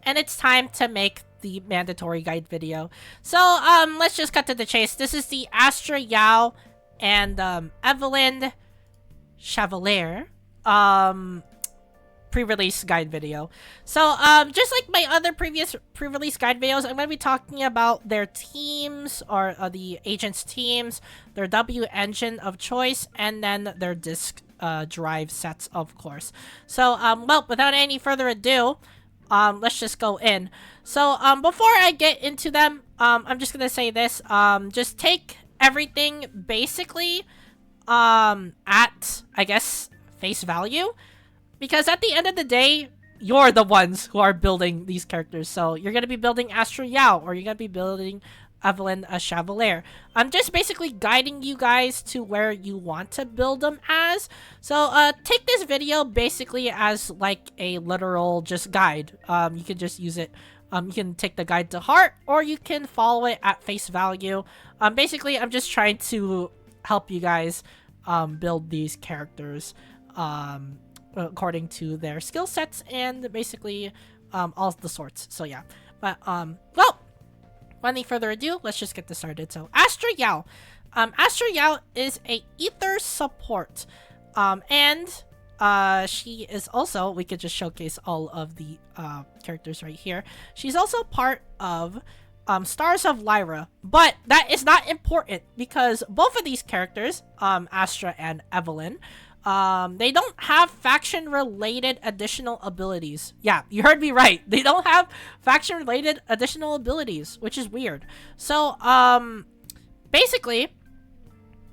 and it's time to make the mandatory guide video. So, let's just cut to the chase. This is the Astra Yao and, Evelyn Chevalier, pre-release guide video. So, just like my other previous pre-release guide videos, I'm going to be talking about their teams, or the agents' teams, their W engine of choice, and then their disk drive sets, of course. So, well, without any further ado, let's just go in. So, before I get into them, I'm just gonna say this, just take everything basically, at, I guess, face value, because at the end of the day, you're the ones who are building these characters. So, you're gonna be building Astra Yao, or you're gonna be building Evelyn Chevalier. I'm just basically guiding you guys to where you want to build them as. So, take this video basically as like a literal just guide. You can just use it. You can take the guide to heart, or you can follow it at face value. Basically, I'm just trying to help you guys build these characters according to their skill sets and basically all the sorts. So yeah, but well, without any further ado, let's just get this started. So, Astra Yao. Astra Yao is a ether support. And she is also, we could just showcase all of the characters right here. She's also part of Stars of Lyra. But that is not important because both of these characters, Astra and Evelyn, they don't have faction-related additional abilities. Yeah, you heard me right. They don't have faction-related additional abilities, which is weird. So, basically,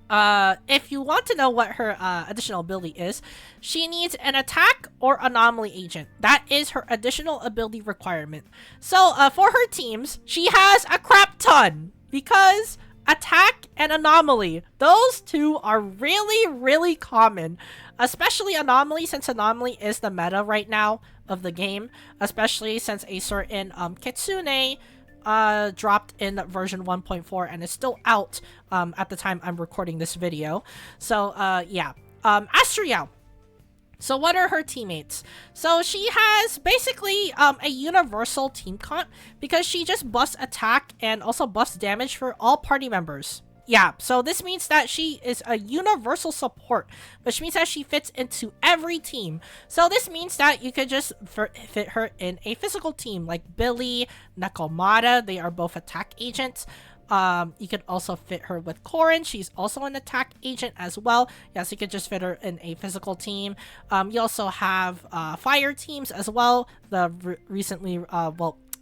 if you want to know what her additional ability is, she needs an attack or anomaly agent. That is her additional ability requirement. So, for her teams, she has a crap ton because attack and anomaly, those two are really common, especially anomaly, since anomaly is the meta right now of the game, especially since a certain Kitsune dropped in version 1.4 and is still out at the time I'm recording this video. So yeah, Astra Yao. So what are her teammates? So she has basically a universal team comp because she just buffs attack and also buffs damage for all party members. Yeah, so this means that she is a universal support, which means that she fits into every team. So this means that you could just fit her in a physical team like Billy, Nakomata. They are both attack agents. You could also fit her with Corin. She's also an attack agent as well. Yes, you could just fit her in a physical team. You also have fire teams as well. The recently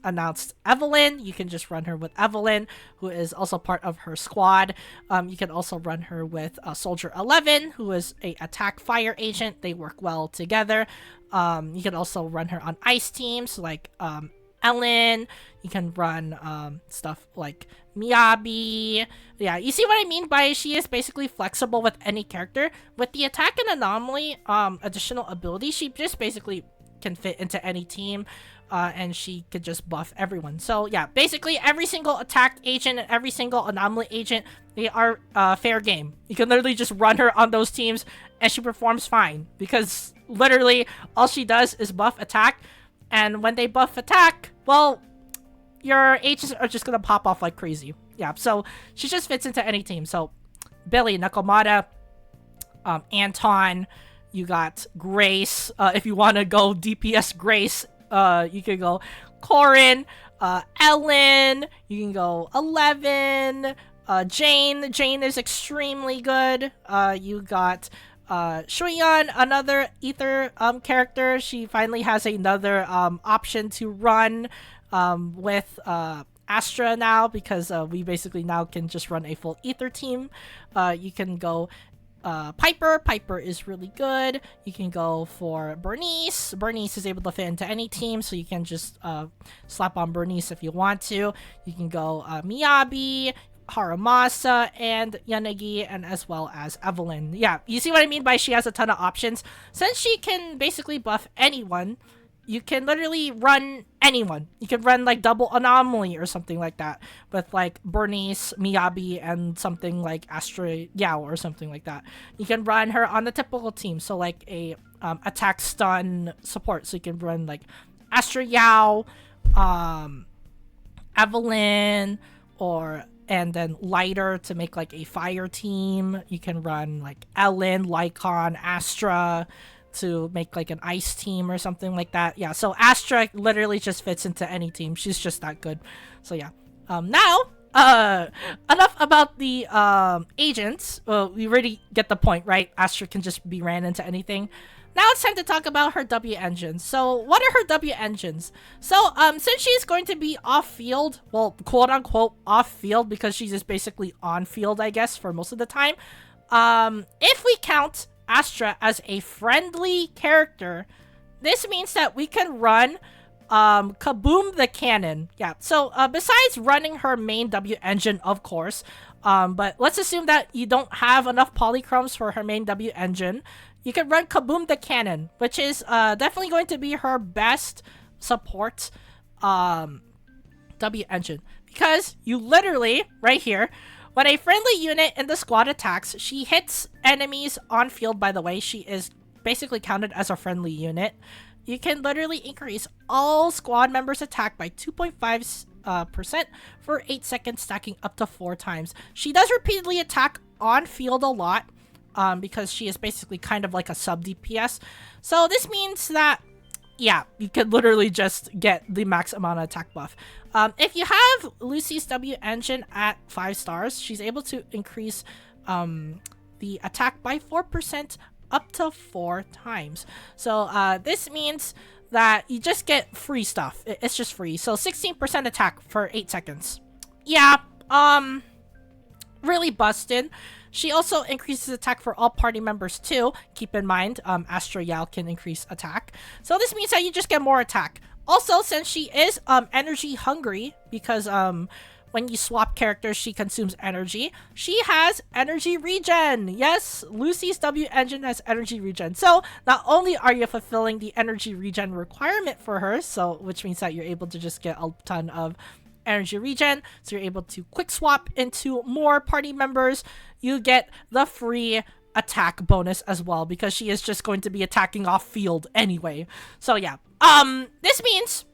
announced Evelyn. You can just run her with Evelyn, who is also part of her squad. You can also run her with Soldier 11, who is a attack fire agent. They work well together. You can also run her on ice teams like Ellen. You can run stuff like Miyabi. Yeah, you see what I mean by she is basically flexible with any character. With the attack and anomaly additional ability, she just basically can fit into any team, and she could just buff everyone. So yeah, basically every single attack agent and every single anomaly agent, they are fair game. You can literally just run her on those teams and she performs fine because literally all she does is buff attack, and when they buff attack, well, your agents are just gonna pop off like crazy. Yeah, so she just fits into any team. So Billy, Nakomata, Anton, you got Grace. If you want to go DPS Grace, you can go Corin, Ellen, you can go 11, Jane. Jane is extremely good. You got Shuyan, another ether character. She finally has another option to run with Astra now, because we basically now can just run a full ether team. You can go Piper. Piper is really good. You can go for Bernice. Bernice is able to fit into any team, so you can just slap on Bernice if you want to. You can go Miyabi, Haramasa, and Yanagi, and as well as Evelyn. Yeah, you see what I mean by she has a ton of options. Since she can basically buff anyone, you can literally run anyone. You can run like double anomaly or something like that with like Bernice, Miyabi, and something like Astra Yao or something like that. You can run her on the typical team, so like a attack stun support. So you can run like Astra Yao Evelyn, and then Lighter to make like a fire team. You can run like Ellen, Lycon, Astra to make like an ice team or something like that. Yeah, so Astra literally just fits into any team. She's just that good. So yeah. Now, enough about the agents. Well, we already get the point, right? Astra can just be ran into anything. Now it's time to talk about her W engines. So what are her W engines? So since she's going to be off field, well, quote unquote off field, because she's just basically on field, I guess, for most of the time. If we count Astra as a friendly character, this means that we can run Kaboom the Cannon. Yeah, so besides running her main W engine, of course, but let's assume that you don't have enough polychromes for her main W engine. You can run Kaboom the Cannon, which is definitely going to be her best support W engine. Because you literally, right here, when a friendly unit in the squad attacks, she hits enemies on field, by the way. She is basically counted as a friendly unit. You can literally increase all squad members' attack by 2.5% for 8 seconds, stacking up to 4 times. She does repeatedly attack on field a lot. Because she is basically kind of like a sub DPS. So this means that, yeah, you can literally just get the max amount of attack buff. If you have Lucy's W engine at 5 stars, she's able to increase the attack by 4% up to 4 times. So this means that you just get free stuff. It's just free. So 16% attack for 8 seconds. Yeah, really busted. She also increases attack for all party members too. Keep in mind, Astra Yao can increase attack. So this means that you just get more attack. Also, since she is energy hungry, because when you swap characters, she consumes energy. She has energy regen. Yes, Lucy's W engine has energy regen. So not only are you fulfilling the energy regen requirement for her, so which means that you're able to just get a ton of energy regen, so you're able to quick swap into more party members. You get the free attack bonus as well, because she is just going to be attacking off field anyway. So yeah, this means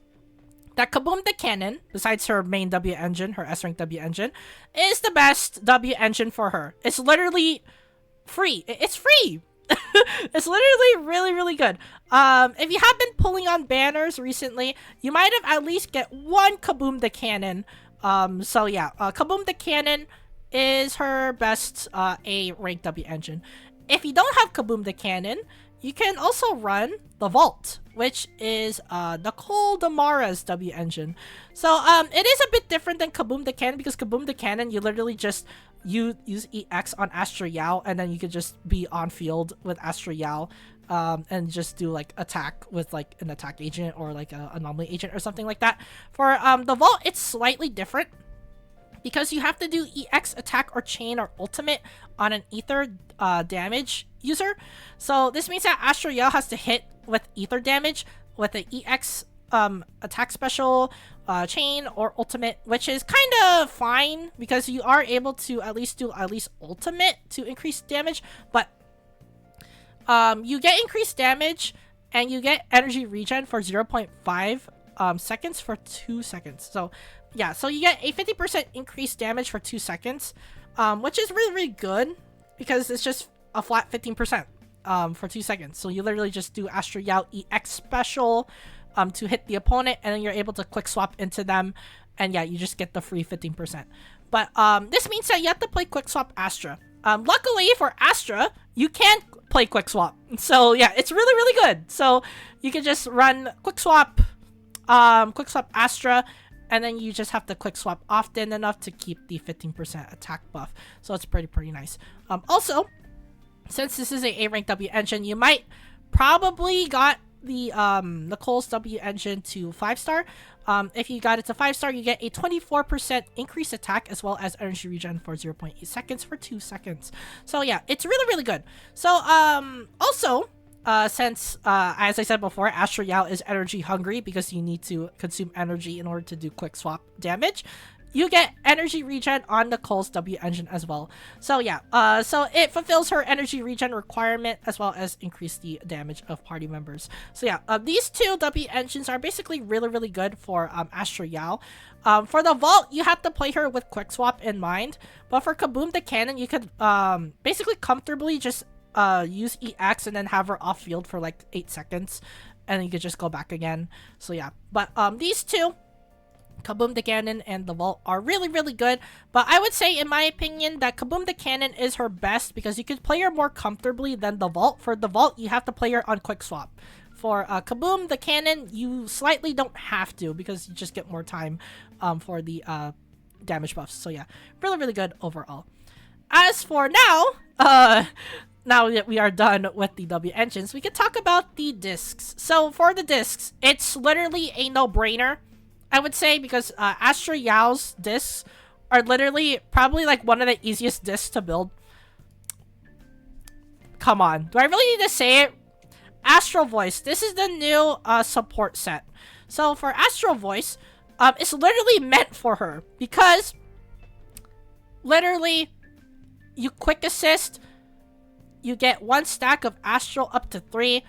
that Kaboom the Cannon, besides her main W engine, her S rank W engine, is the best W engine for her. It's literally free. It's free. It's literally really, really good. If you have been pulling on banners recently, you might have at least get one Kaboom the Cannon. So yeah, Kaboom the Cannon is her best A rank W engine. If you don't have Kaboom the Cannon, you can also run the Vault, which is Nicole Damara's W engine. So it is a bit different than Kaboom the Cannon, because Kaboom the Cannon, you literally just use EX on Astra Yao, and then you could just be on field with Astra Yao and just do like attack with like an attack agent or like an anomaly agent or something like that. For the Vault, it's slightly different, because you have to do EX attack or chain or ultimate on an ether damage user. So this means that Astra Yao has to hit with ether damage with the EX attack special, chain, or ultimate, which is kind of fine, because you are able to at least do ultimate to increase damage, but you get increased damage and you get energy regen for 0.5 seconds for 2 seconds. So yeah, so you get a 50% increased damage for 2 seconds, which is really, really good, because it's just a flat 15% for 2 seconds. So you literally just do Astra Yao EX special to hit the opponent, and then you're able to quick swap into them, and yeah, you just get the free 15%. But this means that you have to play quick swap Astra. Luckily for Astra, you can play quick swap. So yeah, it's really, really good. So you can just run quick swap Astra, and then you just have to quick swap often enough to keep the 15% attack buff. So it's pretty nice. Also, since this is a rank W engine, you might probably got the Nicole's W engine to 5-star. If you got it to 5-star, you get a 24% increased attack as well as energy regen for 0.8 seconds for 2 seconds. So yeah, it's really, really good. So also, since as I said before, Astra Yao is energy hungry, because you need to consume energy in order to do quick swap damage, you get energy regen on Nicole's W engine as well. So yeah, so it fulfills her energy regen requirement as well as increase the damage of party members. So yeah, these two W engines are basically really good for Astra Yao. For the vault, you have to play her with quick swap in mind, but for Kaboom the cannon, you could basically comfortably just use EX and then have her off field for like 8 seconds, and then you could just go back again. So yeah, but these two, Kaboom the Cannon and the Vault, are really good. But I would say, in my opinion, that Kaboom the Cannon is her best because you could play her more comfortably than the Vault. For the Vault, you have to play her on quick swap. For Kaboom the Cannon, you slightly don't have to because you just get more time for the damage buffs. So yeah, really good overall. As for now, now that we are done with the W engines, we can talk about the discs. So for the discs, it's literally a no-brainer, I would say, because Astra Yao's discs are literally probably like one of the easiest discs to build. Come on, do I really need to say it? Astral Voice. This is the new support set. So for Astral Voice, it's literally meant for her because literally you quick assist, you get 1 stack of Astral up to 3.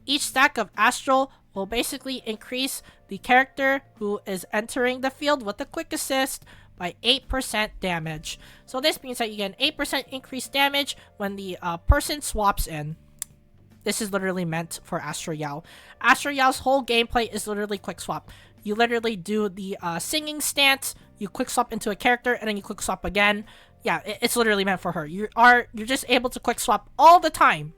Each stack of Astral will basically increase the character who is entering the field with a quick assist by 8% damage. So this means that you get an 8% increased damage when the person swaps in. This is literally meant for Astra Yao. Astra Yao's whole gameplay is literally quick swap. You literally do the singing stance, you quick swap into a character, and then you quick swap again. Yeah, it's literally meant for her. You're just able to quick swap all the time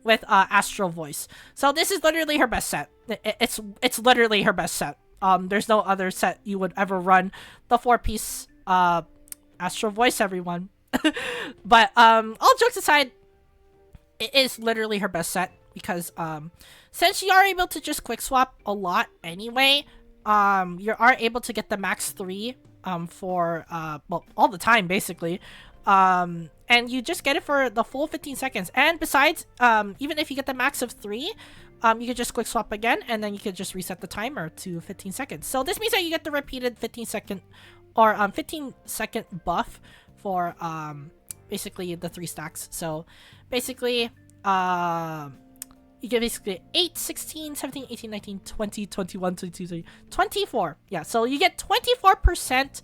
with Astral Voice. So this is literally her best set. It's literally her best set. There's no other set you would ever run the 4-piece Astral Voice, everyone. But all jokes aside, it is literally her best set because since you are able to just quick swap a lot anyway, you are able to get the max 3 for well, all the time basically. And you just get it for the full 15 seconds. And besides, even if you get the max of 3, you could just quick swap again, and then you could just reset the timer to 15 seconds. So this means that you get the repeated 15-second or 15-second buff for basically the 3 stacks. So basically, you get basically 8, 16, 17, 18, 19, 20, 21, 22, 23, 24. Yeah, so you get 24%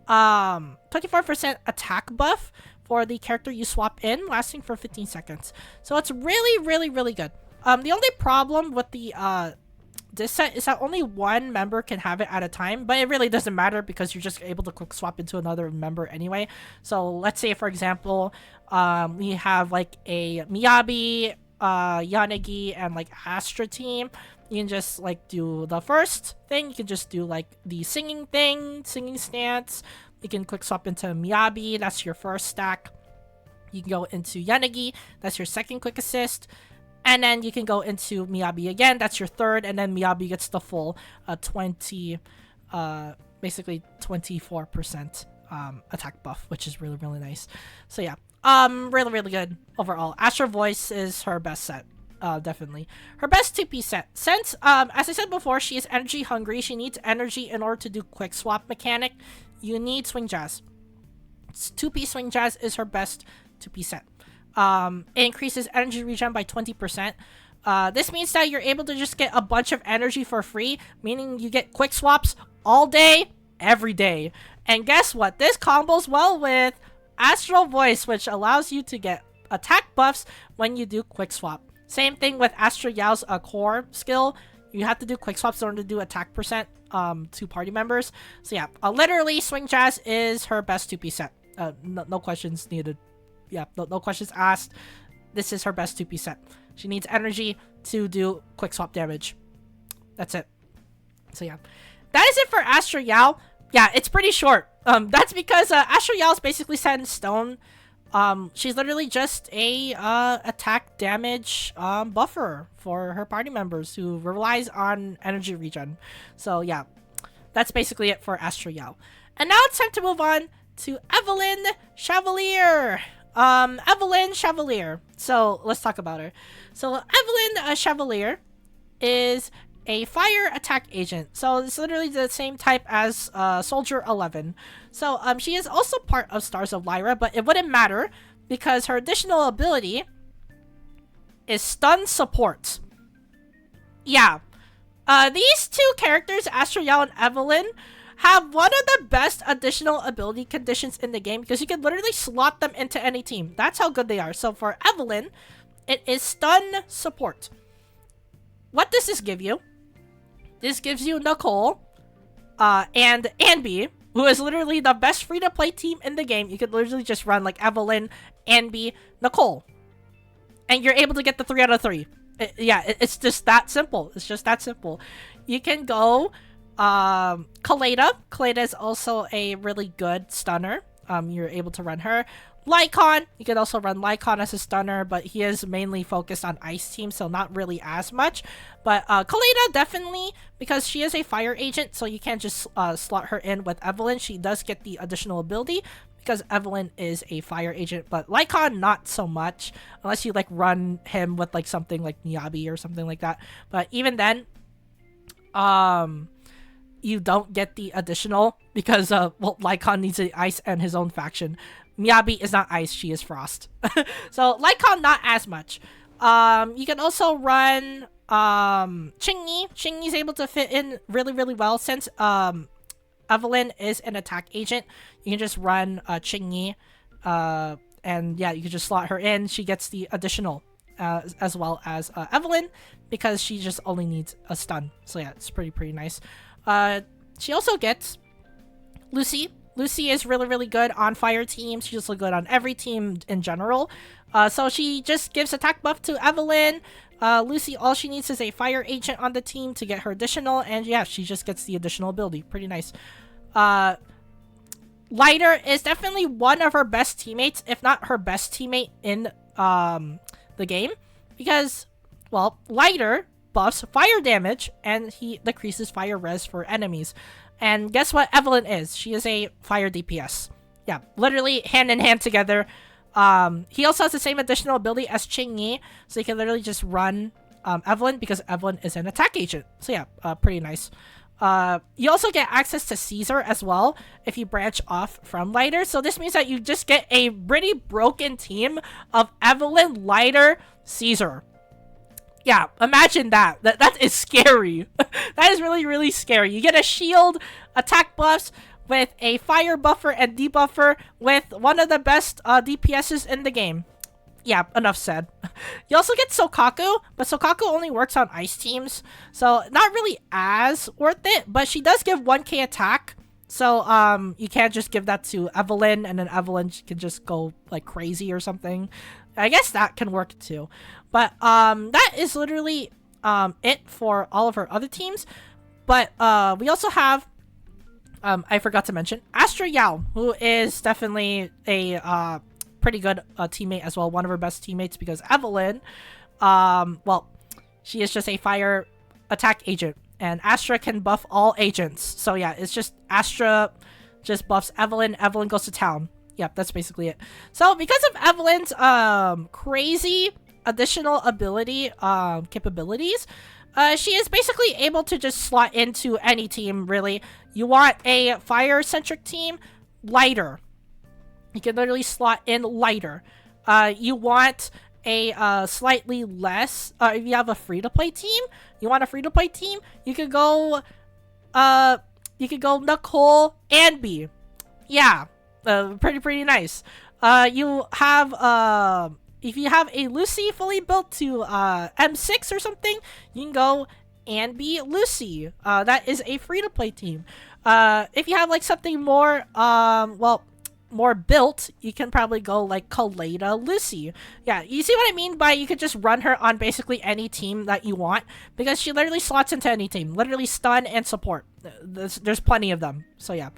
24% attack buff for the character you swap in, lasting for 15 seconds. So it's really good. The only problem with the this set is that only one member can have it at a time, but it really doesn't matter because you're just able to quick swap into another member anyway. So let's say, for example, we have like a Miyabi, Yanagi, and like Astra team. You can just like do the first thing. You can just do like the singing thing, singing stance. You can quick swap into Miyabi. That's your first stack. You can go into Yanagi. That's your second quick assist. And then you can go into Miyabi again. That's your third. And then Miyabi gets the full 20, basically 24% attack buff, which is really nice. So yeah, really good overall. Astra Voice is her best set. Definitely her best 2-piece set. Since as I said before, she is energy hungry. She needs energy in order to do quick swap mechanic. You need Swing Jazz. 2-piece Swing Jazz is her best 2-piece set. It increases energy regen by 20%. This means that you're able to just get a bunch of energy for free, meaning you get quick swaps all day, every day. And guess what? This combos well with Astral Voice, which allows you to get attack buffs when you do quick swap. Same thing with Astra Yao's core skill. You have to do quick swaps in order to do attack percent to party members. So yeah, literally Swing Jazz is her best 2-piece set. No questions needed. Yeah, no questions asked. This is her best 2-piece set. She needs energy to do quick swap damage. That's it. So yeah, that is it for Astra Yao. Yeah, it's pretty short. That's because Astra Yao is basically set in stone. She's literally just a attack damage buffer for her party members who relies on energy regen. So yeah, that's basically it for Astra Yao. And now it's time to move on to Evelyn Chevalier. Evelyn Chevalier. So let's talk about her. So Evelyn Chevalier is a fire attack agent. So it's literally the same type as Soldier 11. So she is also part of Stars of Lyra, but it wouldn't matter because her additional ability is stun support. Yeah. These two characters, Astra Yao and Evelyn, have one of the best additional ability conditions in the game because you can literally slot them into any team. That's how good they are. So for Evelyn, it is stun support. What does this give you? This gives you Nicole and Anby, who is literally the best free-to-play team in the game. You could literally just run like Evelyn, Anby, Nicole. And you're able to get the 3 out of 3. It's just that simple. It's just that simple. You can go Kaleda. Kaleda is also a really good stunner. You're able to run her. Lycon, you can also run Lycon as a stunner, but he is mainly focused on Ice Team, so not really as much. But Kaleda, definitely, because she is a fire agent, so you can't just slot her in with Evelyn. She does get the additional ability, because Evelyn is a fire agent, but Lycon, not so much, unless you, like, run him with, like, something like Miyabi or something like that. But even then, you don't get the additional, because, well, Lycon needs the Ice and his own faction. Miyabi is not Ice, she is Frost. So, Lycon, not as much. You can also run, Chingyi. Chingyi's able to fit in really, really well, since, Evelyn is an attack agent. You can just run, Chingyi, and yeah, you can just slot her in. She gets the additional, as well as, Evelyn, because she just only needs a stun. So yeah, it's pretty nice. She also gets Lucy. Lucy is really, really good on fire teams. She's just good on every team in general. So she just gives attack buff to Evelyn. Lucy, all she needs is a fire agent on the team to get her additional. And yeah, she just gets the additional ability. Pretty nice. Lighter is definitely one of her best teammates, if not her best teammate in the game. Because, well, Lighter buffs fire damage and he decreases fire res for enemies. And guess what Evelyn is? She is a fire DPS. Yeah, literally hand in hand together. He also has the same additional ability as Chingyi, so you can literally just run Evelyn because Evelyn is an attack agent. So yeah, pretty nice. You also get access to Caesar as well if you branch off from Lighter. So this means that you just get a pretty broken team of Evelyn, Lighter, Caesar. Yeah, imagine that. That is scary. That is really, really scary. You get a shield, attack buffs, with a fire buffer and debuffer, with one of the best DPSs in the game. Yeah, enough said. You also get Sokaku, but Sokaku only works on ice teams, so not really as worth it, but she does give 1k attack. So, you can't just give that to Evelyn, and then Evelyn can just go, like, crazy or something. I guess that can work too. But, that is literally, it for all of her other teams. But, we also have, I forgot to mention, Astra Yao, who is definitely a, pretty good, teammate as well. One of her best teammates, because Evelyn, well, she is just a fire attack agent. And Astra can buff all agents. So yeah, it's just Astra just buffs Evelyn. Evelyn goes to town. Yep, that's basically it. So because of Evelyn's crazy additional ability capabilities, she is basically able to just slot into any team, really. You want a fire-centric team? Lighter. You can literally slot in Lighter. You want a slightly less, if you have a free-to-play team, you want a free-to-play team, you could go Nicole and B. Yeah, pretty nice. You have, if you have a Lucy fully built to M6 or something, you can go and be Lucy. That is a free-to-play team. If you have like something more, well, more built, you can probably go like Kaleda Lucy. Yeah, you see what I mean by you could just run her on basically any team that you want, because she literally slots into any team, literally stun and support. There's plenty of them. So yeah,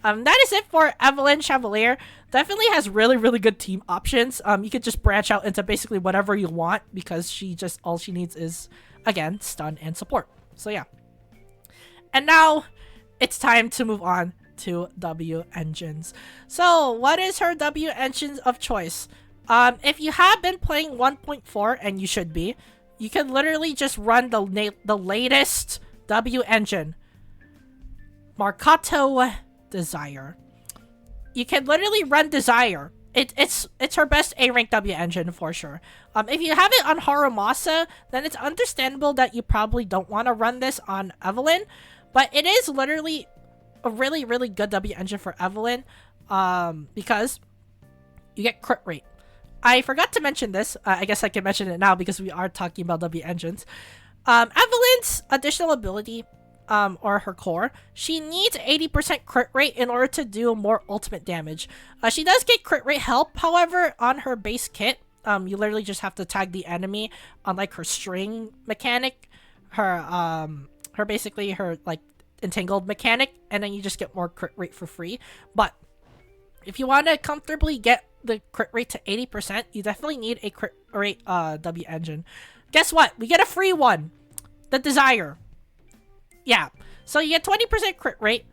that is it for Evelyn Chevalier. Definitely has really, really good team options. You could just branch out into basically whatever you want, because she just, all she needs is, again, stun and support. So yeah, and now it's time to move on to W engines. So what is her W engines of choice? If you have been playing 1.4, and you should be, you can literally just run the latest W engine, Marcato Desire. You can literally run Desire. It's her best A rank W engine for sure. If you have it on Harumasa, then it's understandable that you probably don't want to run this on Evelyn, but it is literally a really, really good W engine for Evelyn, because you get crit rate. I forgot to mention this. I guess I can mention it now because we are talking about W engines. Evelyn's additional ability, or her core, she needs 80% crit rate in order to do more ultimate damage. She does get crit rate help, however, on her base kit. You literally just have to tag the enemy on like her string mechanic, her basically her like entangled mechanic, and then you just get more crit rate for free. But if you want to comfortably get the crit rate to 80%, you definitely need a crit rate W engine. Guess what? We get a free one, the Desire. Yeah, so you get 20% crit rate.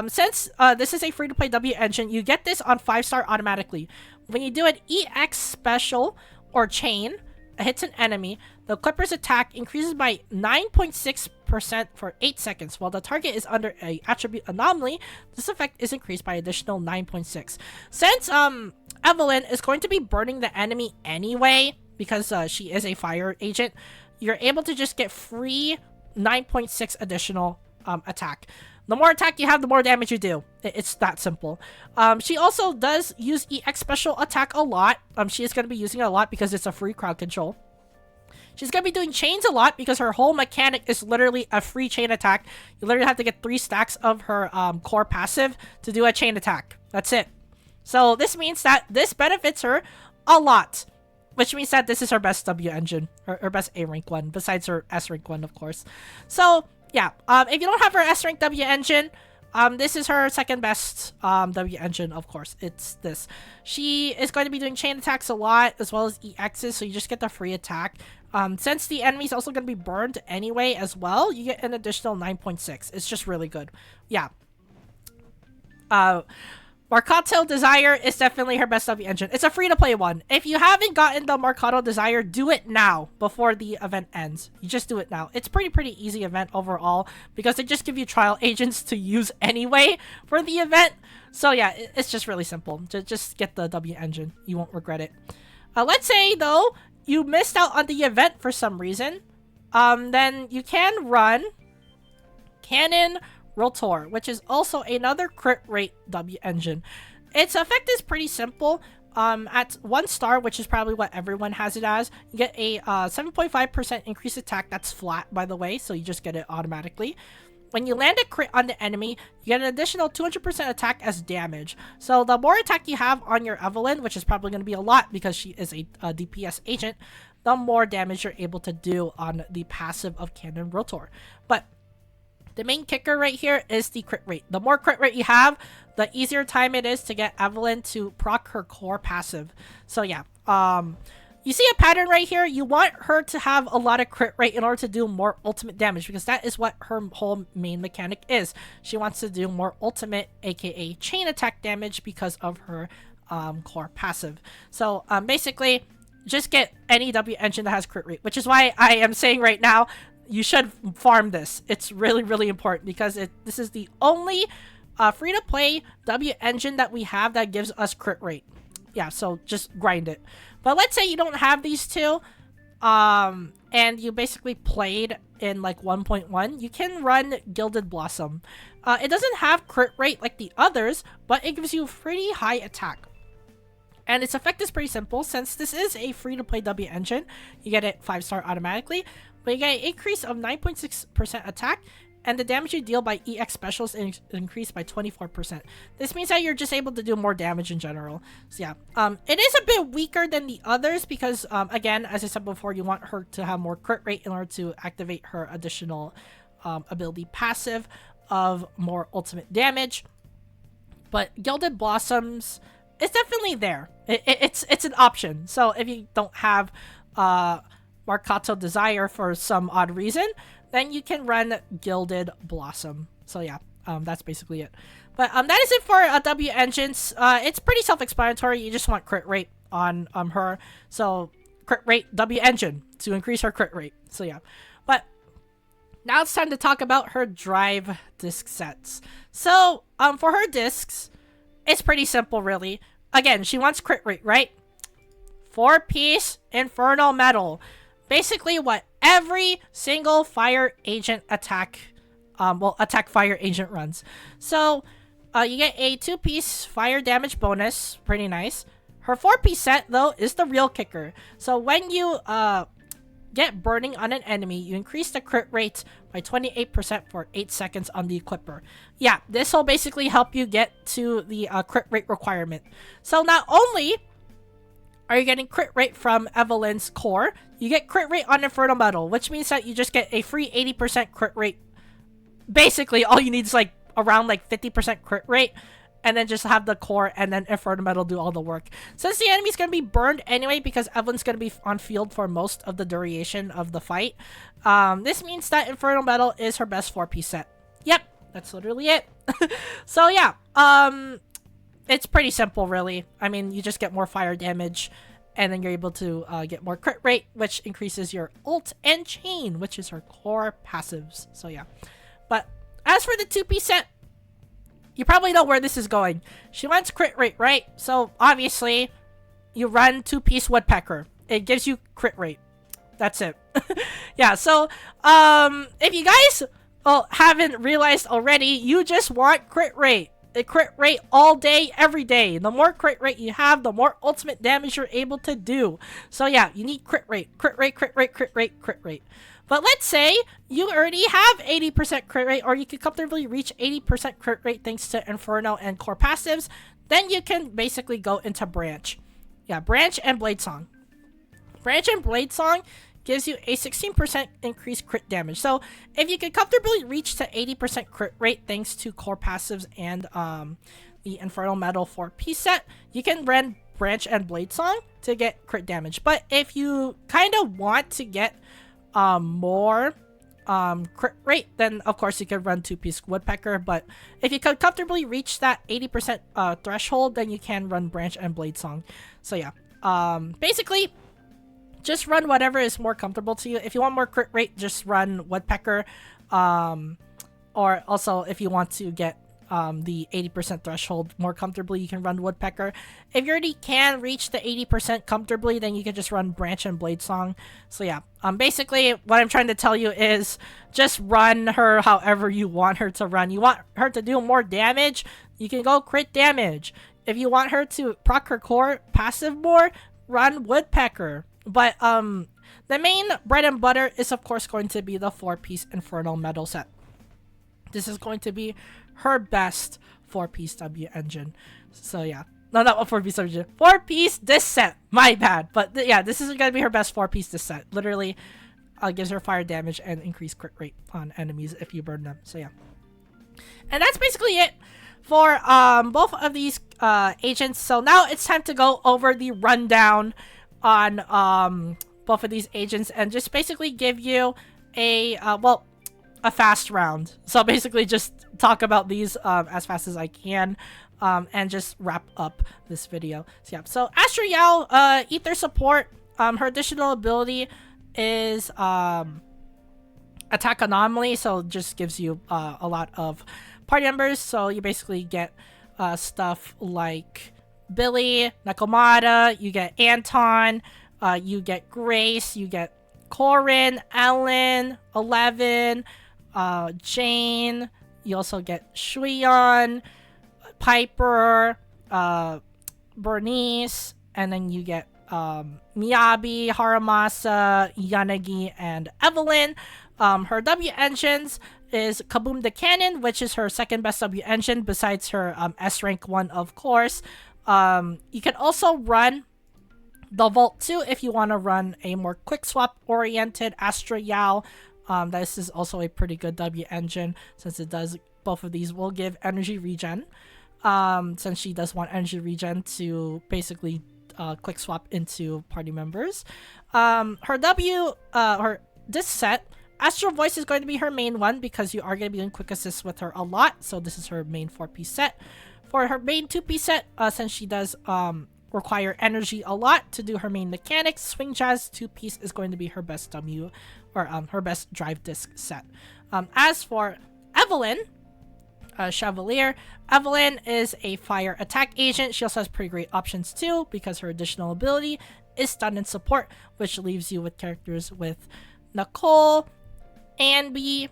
Since this is a free-to-play W engine, you get this on 5-star automatically. When you do an EX special or chain, it hits an enemy, the Clipper's attack increases by 9.6% for 8 seconds. While the target is under a attribute anomaly, this effect is increased by additional 9.6. Since Evelyn is going to be burning the enemy anyway, because she is a fire agent, you're able to just get free 9.6 additional attack. The more attack you have, the more damage you do. It's that simple. She also does use EX special attack a lot. She is going to be using it a lot because it's a free crowd control. She's going to be doing chains a lot because her whole mechanic is literally a free chain attack. You literally have to get 3 stacks of her core passive to do a chain attack. That's it. So this means that this benefits her a lot, which means that this is her best W engine, her best A rank one, besides her S rank one, of course. So yeah, if you don't have her S rank W engine, this is her second best W engine, of course. It's this. She is going to be doing chain attacks a lot, as well as EXs, so you just get the free attack. Since the enemy's also going to be burned anyway as well, you get an additional 9.6. It's just really good. Yeah. Marcato Desire is definitely her best W engine. It's a free-to-play one. If you haven't gotten the Marcato Desire, do it now before the event ends. You just do it now. It's pretty easy event overall because they just give you trial agents to use anyway for the event. So yeah, it's just really simple. Just get the W engine. You won't regret it. Let's say, though, you missed out on the event for some reason. Then you can run Cannon Rotor, which is also another crit rate W engine. Its effect is pretty simple. At 1 star, which is probably what everyone has it as, you get a 7.5% increased attack. That's flat, by the way, so you just get it automatically. When you land a crit on the enemy, you get an additional 200% attack as damage. So the more attack you have on your Evelyn, which is probably going to be a lot because she is a DPS agent, the more damage you're able to do on the passive of Cannon Rotor. But the main kicker right here is the crit rate. The more crit rate you have, the easier time it is to get Evelyn to proc her core passive. So yeah, you see a pattern right here. You want her to have a lot of crit rate in order to do more ultimate damage because that is what her whole main mechanic is. She wants to do more ultimate, aka chain attack damage because of her core passive. So basically, just get any W engine that has crit rate, which is why I am saying right now, you should farm this. It's really important because this is the only free-to-play W engine that we have that gives us crit rate. Yeah, so just grind it. But let's say you don't have these two, and you basically played in like 1.1, you can run Gilded Blossom. It doesn't have crit rate like the others, but it gives you pretty high attack. And its effect is pretty simple. Since this is a free-to-play W engine, you get it 5-star automatically. But you get an increase of 9.6% attack, and the damage you deal by EX specials is increased by 24%. This means that you're just able to do more damage in general. So yeah, it is a bit weaker than the others because, again, as I said before, you want her to have more crit rate in order to activate her additional ability passive of more ultimate damage. But Gilded Blossoms, it's definitely there. It's an option. So if you don't have Marcato Desire for some odd reason, then you can run Gilded Blossom. So yeah, that's basically it. But that is it for W engines. It's pretty self-explanatory. You just want crit rate on her. So crit rate W engine to increase her crit rate. So yeah. But now it's time to talk about her drive disc sets. So, for her discs, it's pretty simple, really. Again, she wants crit rate, right? 4-piece Infernal Metal. Basically, what every single fire agent attack fire agent runs. So, you get a 2-piece fire damage bonus. Pretty nice. Her 4-piece set, though, is the real kicker. So, when you, get burning on an enemy, you increase the crit rate by 28% for 8 seconds on the equipper. Yeah, this will basically help you get to the crit rate requirement. So not only are you getting crit rate from Evelyn's core, you get crit rate on Infernal Metal, which means that you just get a free 80% crit rate. Basically, all you need is like around like 50% crit rate, and then just have the core and then Infernal Metal do all the work. Since the enemy's going to be burned anyway because Evelyn's going to be on field for most of the duration of the fight, this means that Infernal Metal is her best 4-piece set. Yep, that's literally it. So yeah, it's pretty simple really. I mean, you just get more fire damage and then you're able to get more crit rate, which increases your ult and chain, which is her core passives. So yeah. But as for the 2-piece set, you probably know where this is going. She wants crit rate, right? So, obviously, you run 2-piece Woodpecker. It gives you crit rate. That's it. Yeah, so, if you guys haven't realized already, you just want crit rate. A crit rate all day, every day. The more crit rate you have, the more ultimate damage you're able to do. So, yeah, you need crit rate. Crit rate, crit rate, crit rate, crit rate. But let's say you already have 80% crit rate, or you can comfortably reach 80% crit rate thanks to Inferno and core passives. Then you can basically go into Branch. Yeah, Branch and Blade Song. Branch and Blade Song gives you a 16% increased crit damage. So if you can comfortably reach to 80% crit rate thanks to core passives and the Infernal Metal 4-piece set, you can run Branch and Blade Song to get crit damage. But if you kind of want to get more crit rate, then of course you can run 2-piece Woodpecker. But if you can comfortably reach that 80% threshold, then you can run Branch and Blade Song. So yeah, basically just run whatever is more comfortable to you. If you want more crit rate, just run Woodpecker, or also if you want to get the 80% threshold more comfortably, you can run Woodpecker. If you already can reach the 80% comfortably, then you can just run Branch and Blade Song. So yeah, basically what I'm trying to tell you is just run her however you want her to run. You want her to do more damage, you can go crit damage. If you want her to proc her core passive more, run Woodpecker. But the main bread and butter is of course going to be the 4-piece Infernal Metal set. This is going to be her best 4-piece W engine. So yeah. No, not a 4-piece W engine. 4-piece disc set. My bad. But yeah, this is going to be her best 4-piece disc set. Literally gives her fire damage and increased crit rate on enemies if you burn them. So yeah. And that's basically it for both of these agents. So now it's time to go over the rundown on both of these agents and just basically give you a fast round. So basically just talk about these as fast as I can and just wrap up this video. So yeah, so Astra Yao, Ether support, her additional ability is attack anomaly, so just gives you a lot of party members. So you basically get stuff like Billy, Nakamata, you get Anton, you get Grace, you get Corin, Ellen, 11, Jane, you also get Shuyan, Piper, Bernice, and then you get Miyabi, Haramasa, Yanagi, and Evelyn. Her W engines is Kaboom the Cannon, which is her second best W engine besides her S rank 1, of course. You can also run the Vault 2 if you want to run a more quick swap oriented Astra Yao. This is also a pretty good W engine since it does, both of these will give energy regen. Since she does want energy regen to basically quick swap into party members. Her this set, Astral Voice is going to be her main one because you are going to be doing quick assist with her a lot. So this is her main 4-piece set. For her main 2-piece set, since she does require energy a lot to do her main mechanics, Swing Jazz 2-piece is going to be her best her best drive disc set. As for Evelyn Chevalier, Evelyn is a fire attack agent. She also has pretty great options too, because her additional ability is stun and support, which leaves you with characters with Nicole, Anby.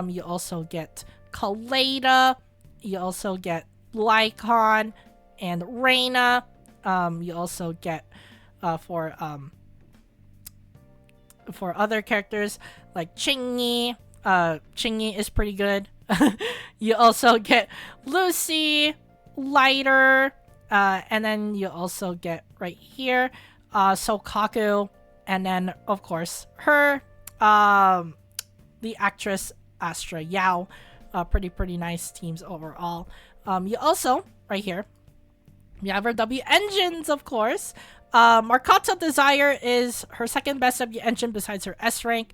You also get Kaleda. You also get Lycon and Reina. You also get for other characters like Chingy. Chingy is pretty good. You also get Lucy, Lighter, and then you also get right here Sokaku, and then of course her the actress Astra Yao. Pretty nice teams overall. You also right here you have her W engines, of course. Marcato Desire is her second best W engine besides her S rank.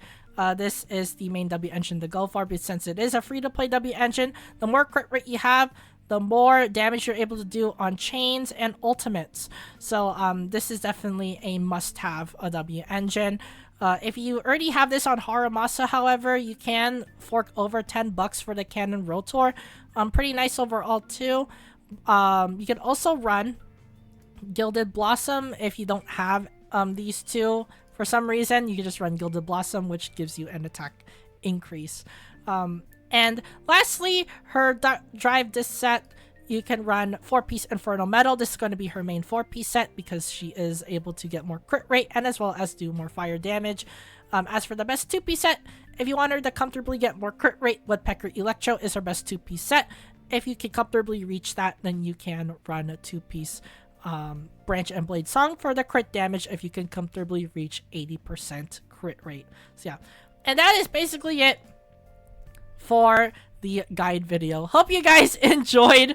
This is the main W engine to go for, but since it is a free-to-play W engine, the more crit rate you have, the more damage you're able to do on chains and ultimates. So this is definitely a must-have, a W engine. If you already have this on Haramasa, however, you can fork over $10 for the Cannon Rotor. Pretty nice overall too. You can also run Gilded Blossom if you don't have these two. For some reason, you can just run Gilded Blossom, which gives you an attack increase. And lastly, her drive disc set, you can run 4-piece Infernal Metal. This is going to be her main 4-piece set because she is able to get more crit rate and as well as do more fire damage. As for the best 2-piece set, if you want her to comfortably get more crit rate, Woodpecker Electro is her best 2-piece set. If you can comfortably reach that, then you can run a 2-piece Branch and Blade Song for the crit damage if you can comfortably reach 80% crit rate. So yeah, and that is basically it for the guide video. Hope you guys enjoyed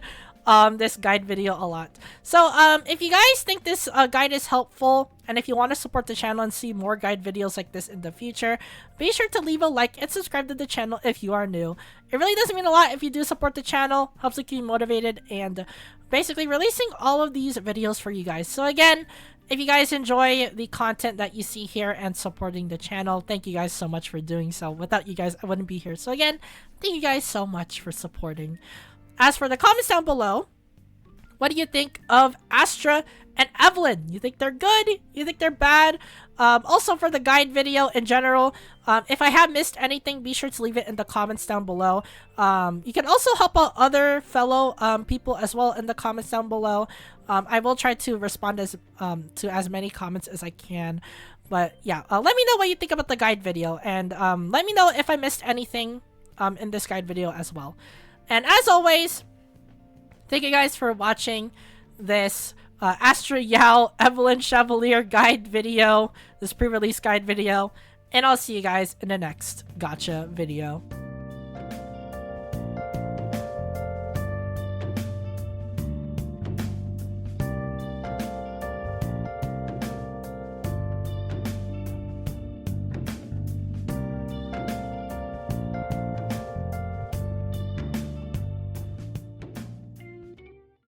this guide video a lot. So if you guys think this guide is helpful, and if you want to support the channel and see more guide videos like this in the future, be sure to leave a like and subscribe to the channel if you are new. It really doesn't mean a lot if you do support the channel. Helps me keep motivated and basically releasing all of these videos for you guys. So again, if you guys enjoy the content that you see here and supporting the channel, thank you guys so much for doing so. Without you guys, I wouldn't be here. So again, thank you guys so much for supporting. As for the comments down below, what do you think of Astra and Evelyn? You think they're good? You think they're bad? Also for the guide video in general, if I have missed anything, be sure to leave it in the comments down below. You can also help out other fellow people as well in the comments down below. I will try to respond to as many comments as I can. But yeah, let me know what you think about the guide video, and let me know if I missed anything in this guide video as well. And as always, thank you guys for watching this Astra Yao Evelyn Chevalier guide video, this pre-release guide video, and I'll see you guys in the next gacha video.